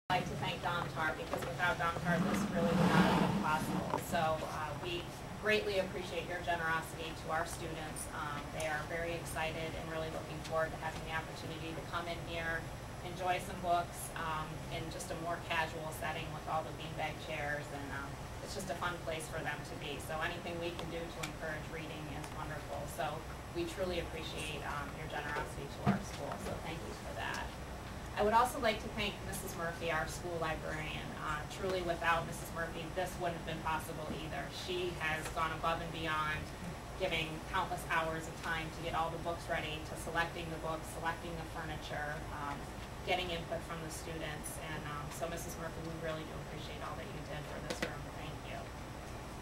I'd like to thank Domtar, because without Domtar this really would not have been possible. So we greatly appreciate your generosity to our students. They are very excited and really looking forward to having the opportunity to come in here, enjoy some books in just a more casual setting with all the beanbag chairs, and it's just a fun place for them to be. So anything we can do to encourage reading is wonderful. So we truly appreciate your generosity to our school, so thank you for that. I would also like to thank Mrs. Murphy, our school librarian. Truly, without Mrs. Murphy, this wouldn't have been possible either. She has gone above and beyond, giving countless hours of time to get all the books ready, to selecting the books, selecting the furniture, getting input from the students. And so, Mrs. Murphy, we really do appreciate all that you did for this room. Thank you.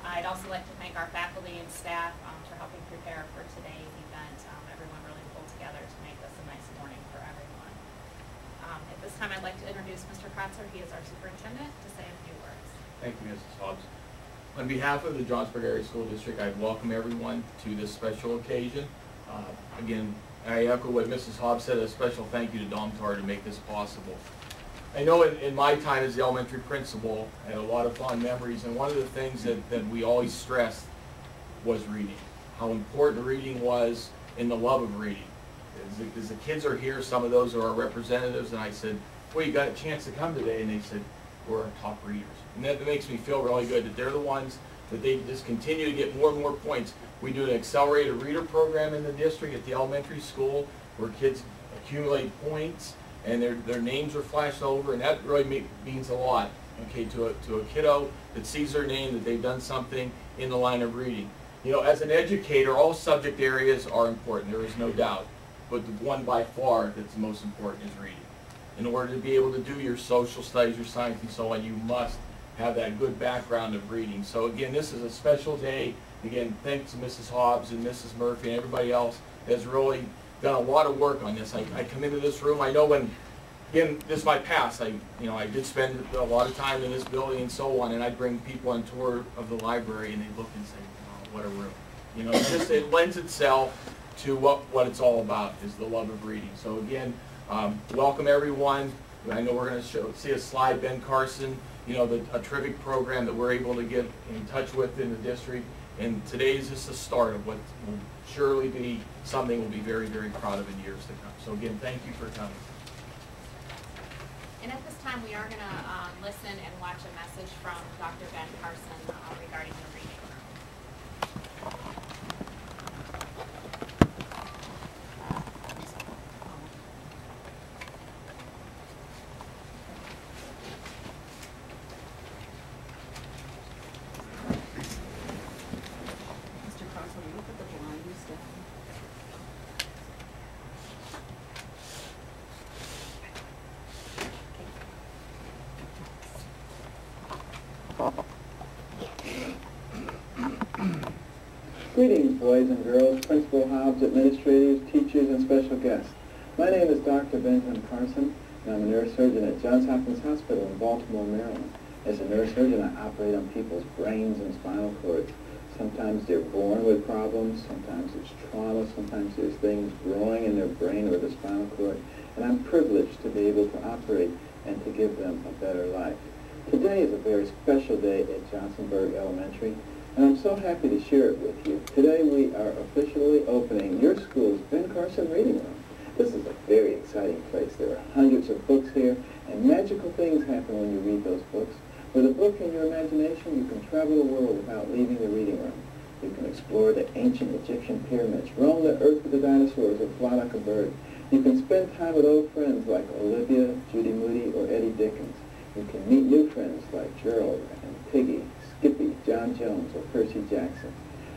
I'd also like to thank our faculty and staff for helping prepare for today's event. Everyone really pulled together to make this a nice morning for everyone. At this time, I'd like to introduce Mr. Kratzer. He is our superintendent, to say a few words. Thank you, Mrs. Hobbs. On behalf of the Johnsonburg Area School District, I welcome everyone to this special occasion. Again, I echo what Mrs. Hobbs said, a special thank you to Domtar to make this possible. I know in my time as the elementary principal, I had a lot of fond memories, and one of the things that we always stressed was reading. How important reading was in the love of reading. As the kids are here, some of those are our representatives, and I said, well, you got a chance to come today, and they said, we're our top readers. And that makes me feel really good that they're the ones that they just continue to get more and more points. We do an accelerated reader program in the district at the elementary school where kids accumulate points and their names are flashed over, and that really means a lot, okay, to a kiddo that sees their name, that they've done something in the line of reading. You know, as an educator, all subject areas are important, there is no doubt. But the one by far that's the most important is reading. In order to be able to do your social studies, your science, and so on, you must have that good background of reading. So again, this is a special day. Again, thanks to Mrs. Hobbs and Mrs. Murphy and everybody else has really done a lot of work on this. I come into this room, I know when, again, this is my past. I did spend a lot of time in this building and so on, and I'd bring people on tour of the library, and they'd look and say, wow, what a room. You know, it lends itself to what it's all about, is the love of reading. So again, welcome everyone. I know we're going to see a slide, Ben Carson, you know, a terrific program that we're able to get in touch with in the district. And today is just the start of what will surely be something we'll be very, very proud of in years to come. So again, thank you for coming. And at this time, we are going to listen and watch a message from Dr. Ben Carson regarding the reading room. Greetings, boys and girls, Principal Hobbs, administrators, teachers, and special guests. My name is Dr. Benjamin Carson, and I'm a neurosurgeon at Johns Hopkins Hospital in Baltimore, Maryland. As a neurosurgeon, I operate on people's brains and spinal cords. Sometimes they're born with problems, sometimes there's trauma, sometimes there's things growing in their brain or the spinal cord, and I'm privileged to be able to operate and to give them a better life. Today is a very special day at Johnsonburg Elementary, and I'm so happy to share it with you. Today we are officially opening your school's Ben Carson Reading Room. This is a very exciting place. There are hundreds of books here, and magical things happen when you read those books. With a book in your imagination, you can travel the world without leaving the reading room. You can explore the ancient Egyptian pyramids, roam the earth with the dinosaurs, or fly like a bird. You can spend time with old friends like Olivia, Judy Moody, or Eddie Dickens. You can meet new friends like Gerald and Piggy, Skippy, John Jones, or Percy Jackson.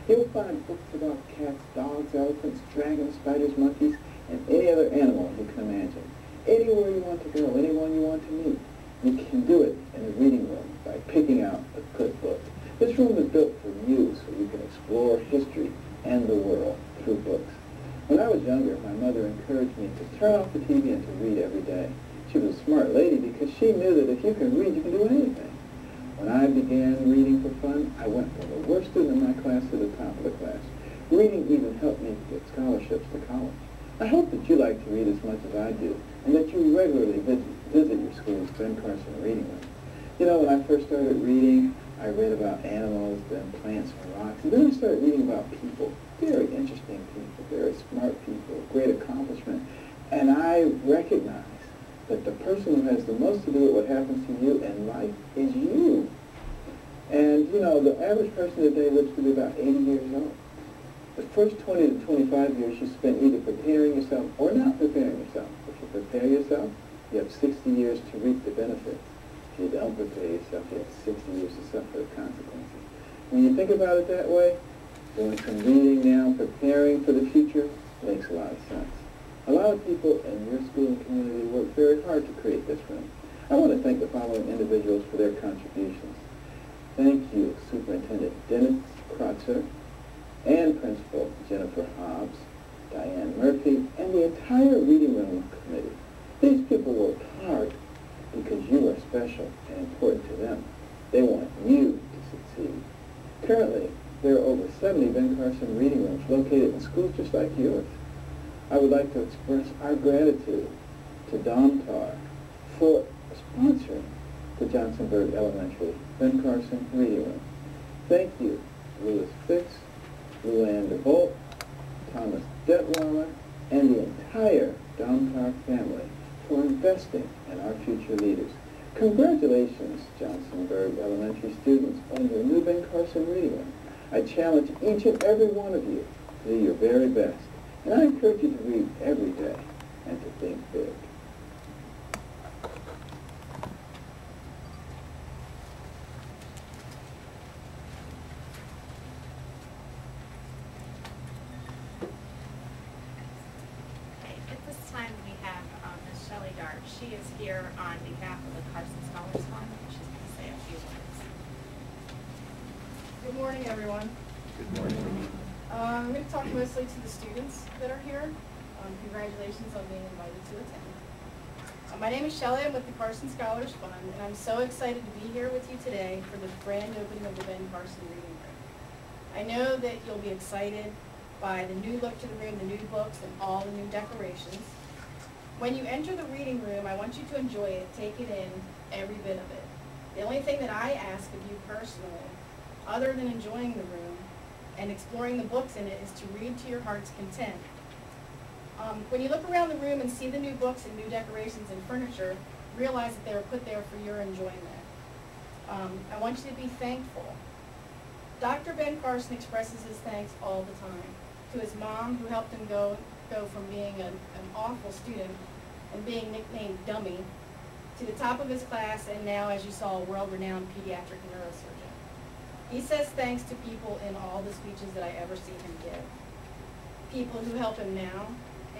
You'll find books about cats, dogs, elephants, dragons, spiders, monkeys, and any other animal you can imagine. Anywhere you want to go, anyone you want to meet, you can do it in a reading room by picking out a good book. This room is built for you so you can explore history and the world through books. When I was younger, my mother encouraged me to turn off the TV and to read every day. She was a smart lady because she knew that if you can read, you can do anything. When I began reading for fun, I went from the worst student in my class to the top of the class. Reading even helped me get scholarships to college. I hope that you like to read as much as I do, and that you regularly visit your school's Ben Carson Reading Room. You know, when I first started reading, I read about animals, then plants and rocks, and then I started reading about people, very interesting people, very smart people, great accomplishment, and I recognized that the person who has the most to do with what happens to you in life is you. And, you know, the average person today lives to be about 80 years old. The first 20 to 25 years you spend either preparing yourself or not preparing yourself. If you prepare yourself, you have 60 years to reap the benefits. If you don't prepare yourself, you have 60 years to suffer the consequences. When you think about it that way, doing some reading now, preparing for the future, makes a lot of sense. A lot of people in your school and community work very hard to create this room. I want to thank the following individuals for their contributions. Thank you, Superintendent Dennis Kratzer, and Principal Jennifer Hobbs, Diane Murphy, and the entire Reading Room Committee. These people worked hard because you are special and important to them. They want you to succeed. Currently, there are over 70 Ben Carson Reading Rooms located in schools just like yours. I would like to express our gratitude to Domtar for sponsoring the Johnsonburg Elementary Ben Carson Reading Room. Thank you, Louis Fix, Luann DeVolt, Thomas Detweiler, and the entire Domtar family for investing in our future leaders. Congratulations, Johnsonburg Elementary students, on your new Ben Carson Reading Room. I challenge each and every one of you to do your very best, and I encourage you to read every day and to think big. She is here on behalf of the Carson Scholars Fund. She's going to say a few words. Good morning, everyone. Good morning. I'm going to talk mostly to the students that are here. Congratulations on being invited to attend. My name is Shelley. I'm with the Carson Scholars Fund, and I'm so excited to be here with you today for the grand opening of the Ben Carson Reading Room. I know that you'll be excited by the new look to the room, the new books, and all the new decorations. When you enter the reading room, I want you to enjoy it, take it in, every bit of it. The only thing that I ask of you personally, other than enjoying the room and exploring the books in it, is to read to your heart's content. When you look around the room and see the new books and new decorations and furniture, realize that they were put there for your enjoyment. I want you to be thankful. Dr. Ben Carson expresses his thanks all the time to his mom, who helped him go from being an awful student and being nicknamed Dummy to the top of his class, and now, as you saw, a world-renowned pediatric neurosurgeon. He says thanks to people in all the speeches that I ever see him give. People who help him now,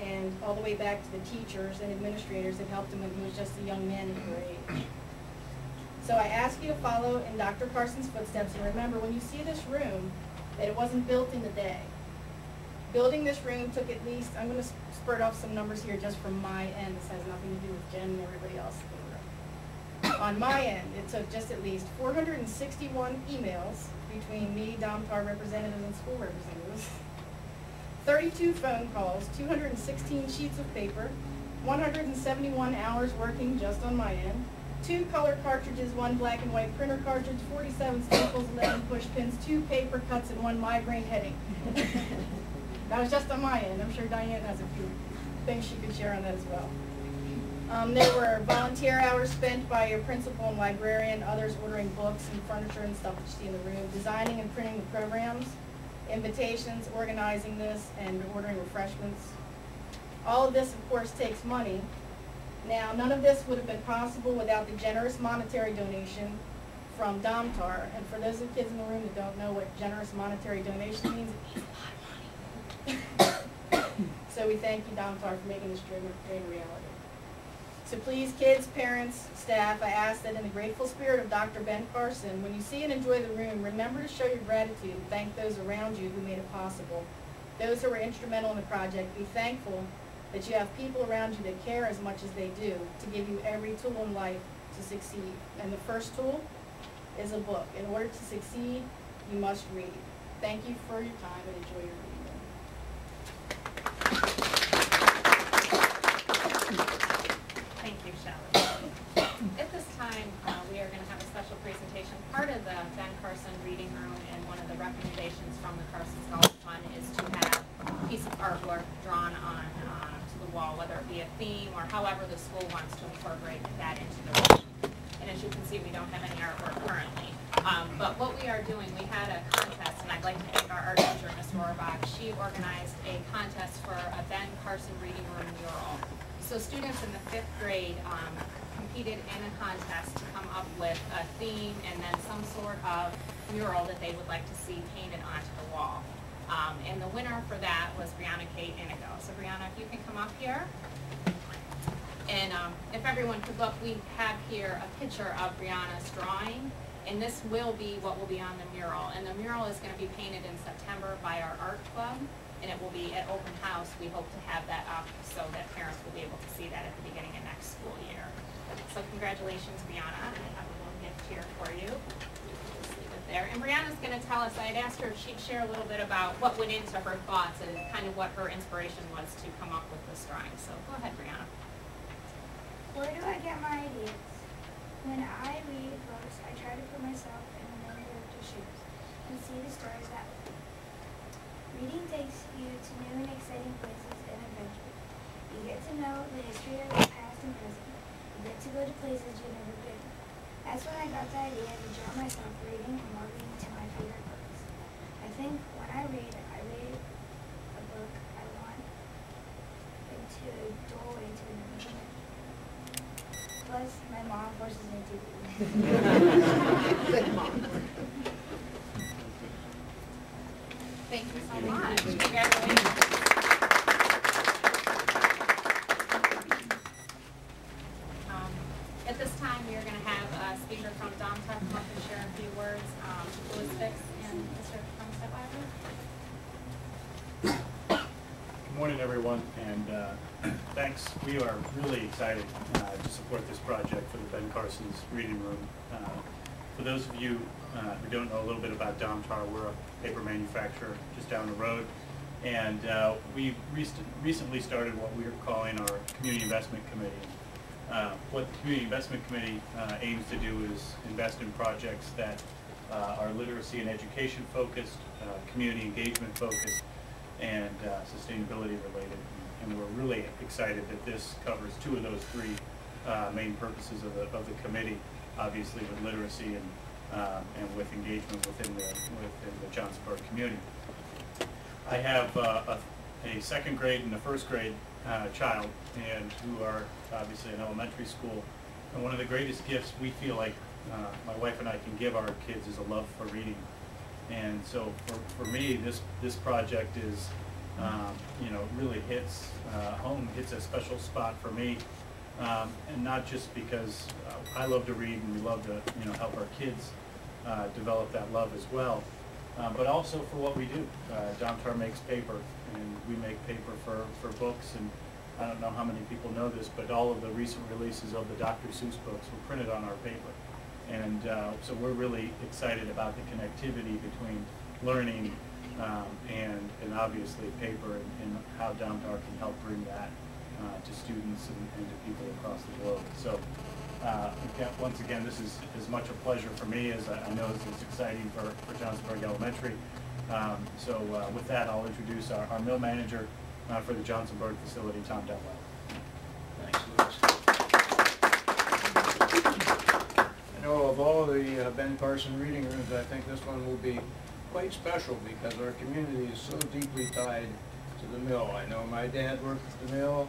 and all the way back to the teachers and administrators that helped him when he was just a young man at your age. So I ask you to follow in Dr. Carson's footsteps, and remember, when you see this room, that it wasn't built in a day. Building this room took at least, I'm going to spurt off some numbers here just from my end. This has nothing to do with Jen and everybody else in the room. On my end, it took just at least 461 emails between me, Domtar representatives, and school representatives, 32 phone calls, 216 sheets of paper, 171 hours working just on my end, 2 color cartridges, 1 black and white printer cartridge, 47 staples, 11 push pins, 2 paper cuts, and 1 migraine headache. That was just on my end. I'm sure Diane has a few things she could share on that as well. There were volunteer hours spent by your principal and librarian, others ordering books and furniture and stuff that you see in the room, designing and printing the programs, invitations, organizing this, and ordering refreshments. All of this, of course, takes money. Now, none of this would have been possible without the generous monetary donation from Domtar. And for those of the kids in the room that don't know what generous monetary donation means, it means a lot of money. So we thank you, Domtar, for making this dream a reality. So please, kids, parents, staff, I ask that in the grateful spirit of Dr. Ben Carson, when you see and enjoy the room, remember to show your gratitude and thank those around you who made it possible. Those who were instrumental in the project, be thankful that you have people around you that care as much as they do to give you every tool in life to succeed. And the first tool is a book. In order to succeed, you must read. Thank you for your time and enjoy your reading. Thank you, Shelley. At this time, we are going to have a special presentation. Part of the Ben Carson Reading Room and one of the recommendations from the Carson Scholarship Fund is to have a piece of artwork drawn on to the wall, whether it be a theme or however the school wants to incorporate that into the room. And as you can see, we don't have any artwork currently. But what we are doing, we had a contest, and I'd like to thank our art teacher, Ms. Rohrbach. She organized a contest for a Ben Carson Reading Room mural. So students in the 5th grade competed in a contest to come up with a theme and then some sort of mural that they would like to see painted onto the wall. And the winner for that was Brianna Kate Inigo. So Brianna, if you can come up here. And if everyone could look, we have here a picture of Brianna's drawing. And this will be what will be on the mural. And the mural is going to be painted in September by our art club. And it will be at open house. We hope to have that up so that parents will be able to see that at the beginning of next school year. So congratulations, Brianna. I have a little gift here for you. Just leave it there. And Brianna's going to tell us, I had asked her if she'd share a little bit about what went into her thoughts and kind of what her inspiration was to come up with this drawing. So go ahead, Brianna. Where do I get my ideas? When I read books, I try to put myself in the main character's shoes and see the stories that way. Reading takes you to new and exciting places and adventures. You get to know the history of the past and present. You get to go to places you've never been. That's when I got the idea to draw myself reading and walking to my favorite books. I think when I read a book I want it to go into another book. Plus, my mom forces me to read. Good mom. Thank you so much. Congratulations. At this time, we are going to have a speaker from Domtar come up and share a few words. Louis Fix and Mr. Crumstep. Good morning, everyone, and thanks. We are really excited to support this project for the Ben Carson's Reading Room. For those of you who don't know a little bit about Domtar, we're a paper manufacturer just down the road, and we recently started what we are calling our Community Investment Committee. What the Community Investment Committee aims to do is invest in projects that are literacy and education focused, community engagement focused, and sustainability related. And we're really excited that this covers two of those three main purposes of the committee, obviously with literacy and with engagement within the Johnsonburg community. I have a 2nd grade and a 1st grade child, and who are obviously in elementary school. And one of the greatest gifts we feel like my wife and I can give our kids is a love for reading. And so for me, this project is, really hits home, hits a special spot for me. And not just because I love to read and we love to, help our kids develop that love as well, but also for what we do. Domtar makes paper, and we make paper for books, and I don't know how many people know this, but all of the recent releases of the Dr. Seuss books were printed on our paper. And so we're really excited about the connectivity between learning and obviously paper, and how Domtar can help bring that to students and to people across the globe. So once again, this is as much a pleasure for me as I know it's exciting for Johnsonburg Elementary. So with that, I'll introduce our mill manager for the Johnsonburg facility, Tom Detweiler. Thanks, Louis. I know of all the Ben Carson reading rooms, I think this one will be quite special because our community is so deeply tied to the mill. I know my dad worked at the mill,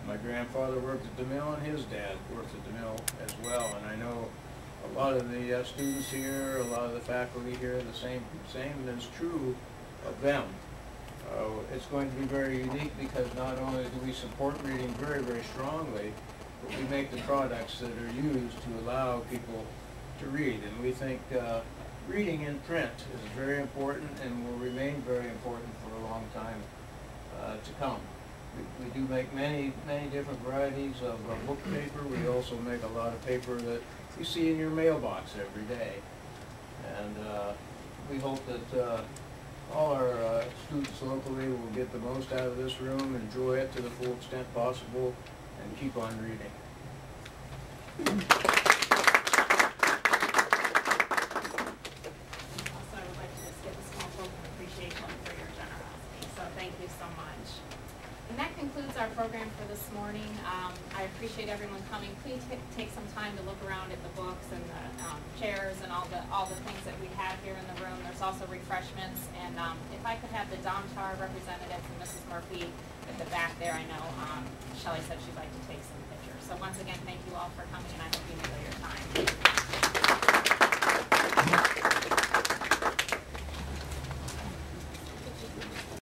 my grandfather worked at the mill, and his dad worked at the mill as well. And I know a lot of the students here, a lot of the faculty here, the same is true of them. It's going to be very unique because not only do we support reading very, very strongly, but we make the products that are used to allow people to read. And we think reading in print is very important and will remain very important for a long time to come. We do make many different varieties of book paper. We also make a lot of paper that you see in your mailbox every day. And we hope that all our students locally will get the most out of this room, enjoy it to the full extent possible, and keep on reading. Also, I would like to just give a small token of appreciation for your generosity, so thank you so much. And that concludes our program for this morning. I appreciate everyone coming. Please take some time to look around at the books and the chairs and all the things that we have here in the room. There's also refreshments, and if I could have the Domtar representatives and Mrs. Murphy at the back there, I know Shelley said she'd like to take some pictures. So once again, thank you all for coming, and I hope you enjoy your time.